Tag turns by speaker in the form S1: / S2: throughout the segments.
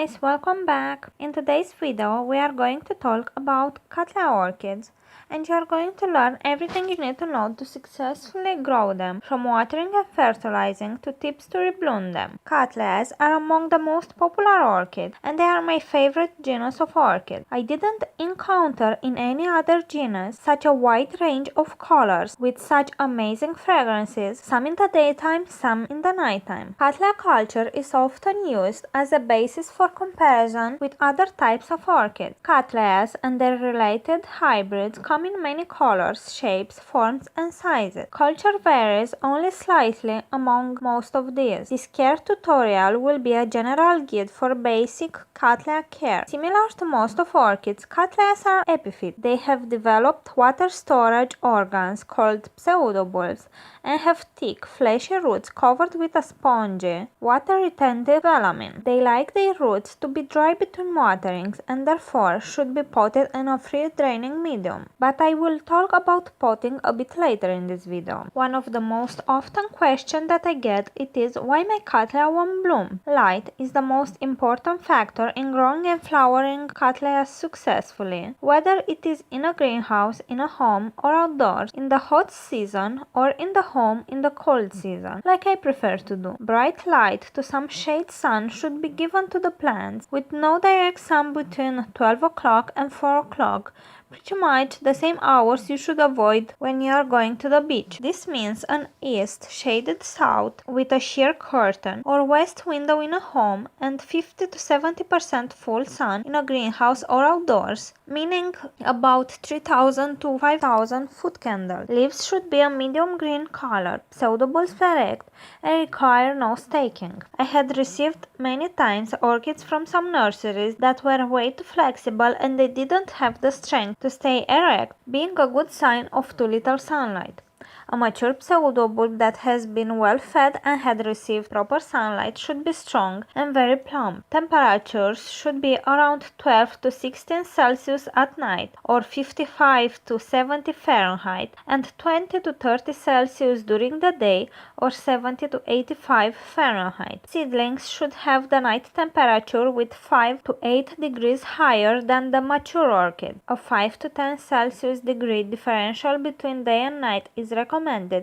S1: guys, welcome back. In today's video we are going to talk about Cattleya orchids, and you are going to learn everything you need to know to successfully grow them, from watering and fertilizing to tips to rebloom them. Cattleyas are among the most popular orchids, and they are my favorite genus of orchid. I didn't encounter in any other genus such a wide range of colors with such amazing fragrances, some in the daytime, some in the nighttime. Cattleya culture is often used as a basis for comparison with other types of orchids. Cattleyas and their related hybrids come in many colors, shapes, forms, and sizes. Culture varies only slightly among most of these. This care tutorial will be a general guide for basic Cattleya care. Similar to most of orchids, Cattleyas are epiphytes. They have developed water storage organs called pseudobulbs and have thick, fleshy roots covered with a spongy, water-retentive filament. They like their roots to be dry between waterings and therefore should be potted in a free-draining medium. But I will talk about potting a bit later in this video. One of the most often questions that I get is why my Cattleya won't bloom. Light is the most important factor in growing and flowering Cattleyas successfully, whether it is in a greenhouse, in a home, or outdoors, in the hot season or in the home in the cold season, like I prefer to do. Bright light to some shade sun should be given to the plants, with no direct sun between 12 o'clock and 4 o'clock, pretty much the same hours you should avoid when you are going to the beach. This means an east shaded south with a sheer curtain or west window in a home and 50 to 70% full sun in a greenhouse or outdoors, meaning about 3000 to 5000 foot candles. Leaves should be a medium green color, pseudobulbs erect, and require no staking. I had received many times orchids from some nurseries that were way too flexible and they didn't have the strength to stay erect, being a good sign of too little sunlight. A mature pseudobulb that has been well fed and had received proper sunlight should be strong and very plump. Temperatures should be around 12 to 16 Celsius at night, or 55 to 70 Fahrenheit, and 20 to 30 Celsius during the day, or 70 to 85 Fahrenheit. Seedlings should have the night temperature with 5 to 8 degrees higher than the mature orchid. A 5 to 10 Celsius degree differential between day and night is recommended,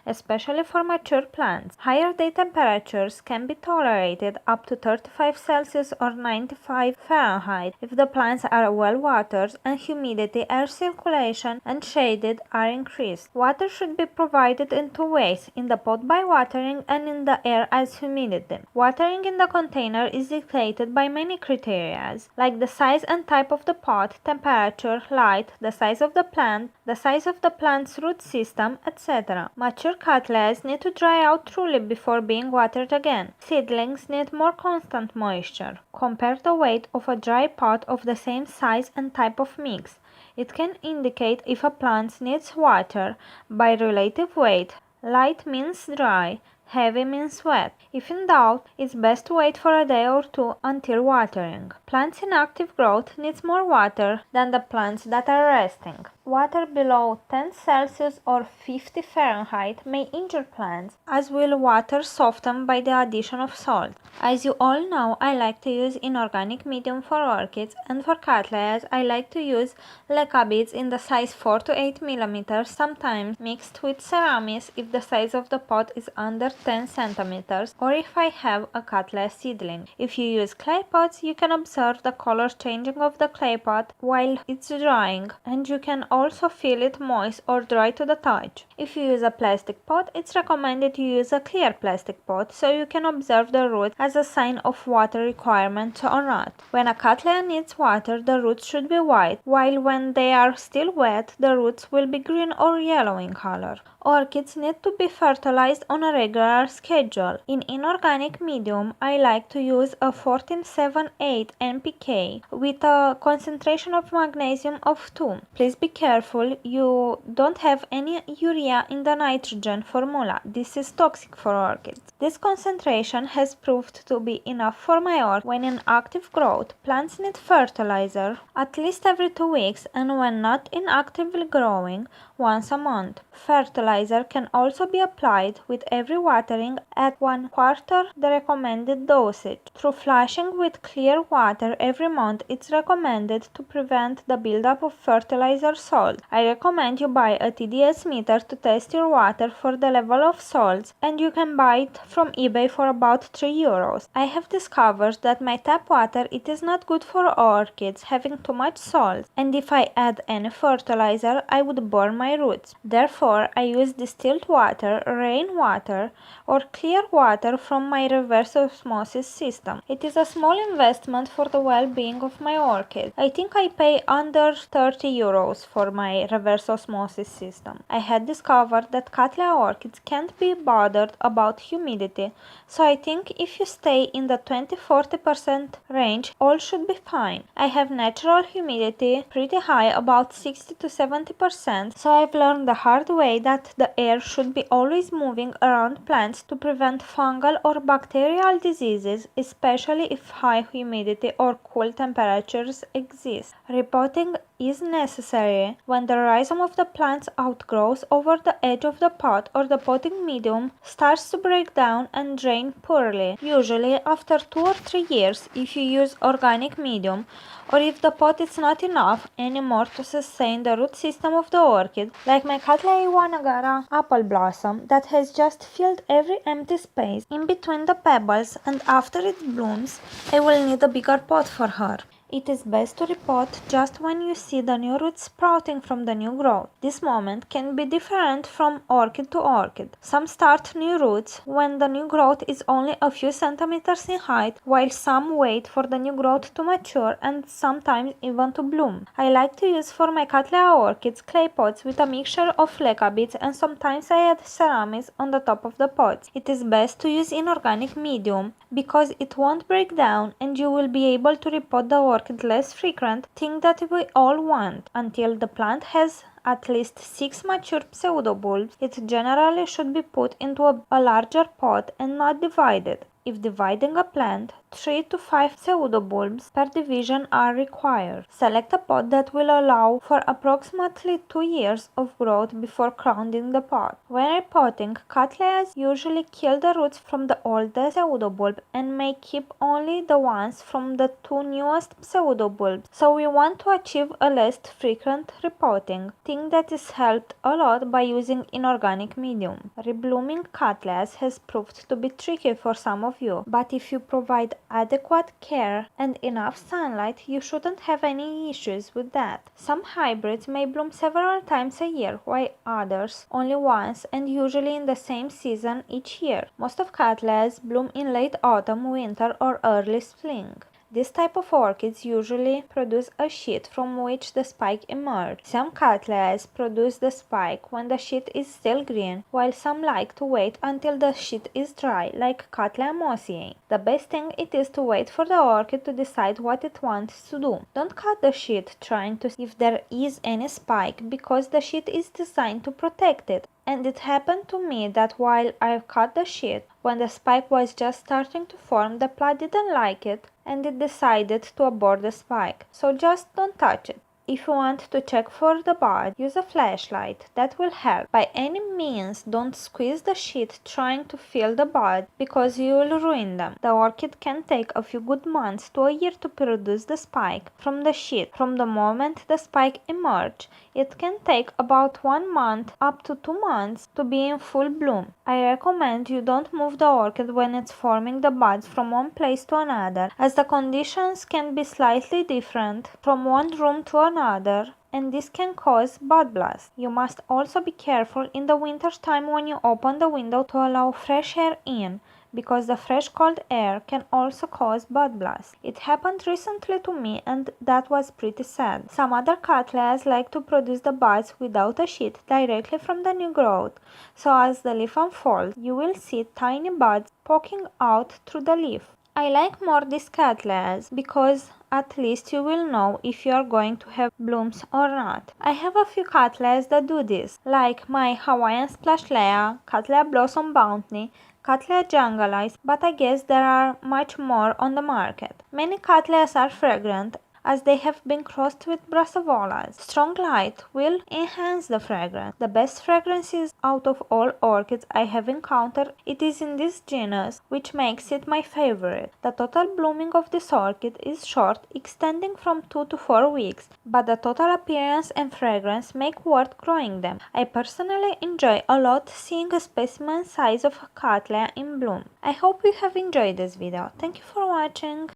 S1: especially for mature plants. Higher day temperatures can be tolerated up to 35 Celsius or 95 Fahrenheit if the plants are well watered and humidity, air circulation, and shaded are increased. Water should be provided in two ways, in the pot by watering and in the air as humidity. Watering in the container is dictated by many criteria, like the size and type of the pot, temperature, light, the size of the plant's root system, etc. Mature Cattleyas need to dry out truly before being watered again. Seedlings need more constant moisture. Compare the weight of a dry pot of the same size and type of mix. It can indicate if a plant needs water by relative weight. Light means dry, heavy means wet. If in doubt, it's best to wait for a day or two until watering. Plants in active growth needs more water than the plants that are resting. Water below 10 Celsius or 50 Fahrenheit may injure plants, as will water softened by the addition of salt. As you all know, I like to use inorganic medium for orchids, and for Cattleyas I like to use leca beads in the size 4 to 8 mm, sometimes mixed with ceramics if the size of the pot is under 10 centimeters, or if I have a Cattleya seedling. If you use clay pots, you can observe the color changing of the clay pot while it's drying, and you can also feel it moist or dry to the touch. If you use a plastic pot, it's recommended to use a clear plastic pot so you can observe the root as a sign of water requirement or not. When a Cattleya needs water, the roots should be white, while when they are still wet, the roots will be green or yellow in color. Orchids need to be fertilized on a regular schedule. In inorganic medium, I like to use a 1478 NPK with a concentration of magnesium of 2. Please be careful you don't have any urea in the nitrogen formula. This is toxic for orchids. This concentration has proved to be enough for my orchid. When in active growth, plants need fertilizer at least every 2 weeks, and when not in actively growing, once a month. Fertilizer can also be applied with every watering at 1/4 the recommended dosage. Through flushing with clear water every month, it's recommended to prevent the buildup of fertilizer salt. I recommend you buy a TDS meter to test your water for the level of salts, and you can buy it from eBay for about €3. I have discovered that my tap water it is not good for orchids, having too much salt, and if I add any fertilizer I would burn my roots. Therefore, I use distilled water, rainwater, or clear water from my reverse osmosis system. It is a small investment for the well-being of my orchid. I think I pay under €30 for my reverse osmosis system. I had discovered that Cattleya orchids can't be bothered about humidity, so I think if you stay in the 20–40% range, all should be fine. I have natural humidity pretty high, about 60–70%, so I've learned the hard way that the air should be always moving around plants to prevent fungal or bacterial diseases, especially if high humidity or cool temperatures exist. Repotting is necessary when the rhizome of the plant outgrows over the edge of the pot or the potting medium starts to break down and drain poorly, usually after 2 or 3 years if you use organic medium, or if the pot is not enough anymore to sustain the root system of the orchid, like my Cattleya Wanagara apple blossom that has just filled every empty space in between the pebbles, and after it blooms I will need a bigger pot for her. It is best to repot just when you see the new roots sprouting from the new growth. This moment can be different from orchid to orchid. Some start new roots when the new growth is only a few centimeters in height, while some wait for the new growth to mature and sometimes even to bloom. I like to use for my Cattleya orchids clay pots with a mixture of leca beads, and sometimes I add ceramics on the top of the pots. It is best to use inorganic medium because it won't break down and you will be able to repot the orchid less frequent, thing that we all want. Until the plant has at least 6 mature pseudobulbs, it generally should be put into a larger pot and not divided. If dividing a plant, 3 to 5 pseudobulbs per division are required. Select a pot that will allow for approximately 2 years of growth before crowning the pot. When repotting, Cattleyas usually kill the roots from the oldest pseudobulb and may keep only the ones from the 2 newest pseudobulbs, so we want to achieve a less frequent repotting, thing that is helped a lot by using inorganic medium. Reblooming Cattleyas has proved to be tricky for some of you, but if you provide adequate care and enough sunlight, you shouldn't have any issues with that. Some hybrids may bloom several times a year, while others only once, and usually in the same season each year. Most of Cattleyas bloom in late autumn, winter, or early spring. This type of orchids usually produce a sheath from which the spike emerges. Some Cattleyas produce the spike when the sheath is still green, while some like to wait until the sheath is dry, like Cattleya mossiae. The best thing it is to wait for the orchid to decide what it wants to do. Don't cut the sheath trying to see if there is any spike, because the sheath is designed to protect it. And it happened to me that while I cut the sheath, when the spike was just starting to form, the plant didn't like it and it decided to abort the spike. So just don't touch it. If you want to check for the bud, use a flashlight. That will help. By any means, don't squeeze the sheath trying to fill the bud, because you will ruin them. The orchid can take a few good months to a year to produce the spike from the sheath. From the moment the spike emerges, it can take about 1 month up to 2 months to be in full bloom. I recommend you don't move the orchid when it's forming the buds from one place to another, as the conditions can be slightly different from one room to another, and this can cause bud blast. You must also be careful in the winter time when you open the window to allow fresh air in, because the fresh cold air can also cause bud blast. It happened recently to me and that was pretty sad. Some other Cattleyas like to produce the buds without a sheath directly from the new growth, so as the leaf unfolds, you will see tiny buds poking out through the leaf. I like more these Cattleyas because at least you will know if you are going to have blooms or not. I have a few Cattleyas that do this, like my Hawaiian Splashlea, Cattleya Blossom Bounty, Cattleya Jungle Eyes, but I guess there are much more on the market. Many Cattleyas are fragrant, as they have been crossed with brassavolas. Strong light will enhance the fragrance. The best fragrances out of all orchids I have encountered, it is in this genus, which makes it my favorite. The total blooming of this orchid is short, extending from 2 to 4 weeks, but the total appearance and fragrance make worth growing them. I personally enjoy a lot seeing a specimen size of a Cattleya in bloom. I hope you have enjoyed this video. Thank you for watching.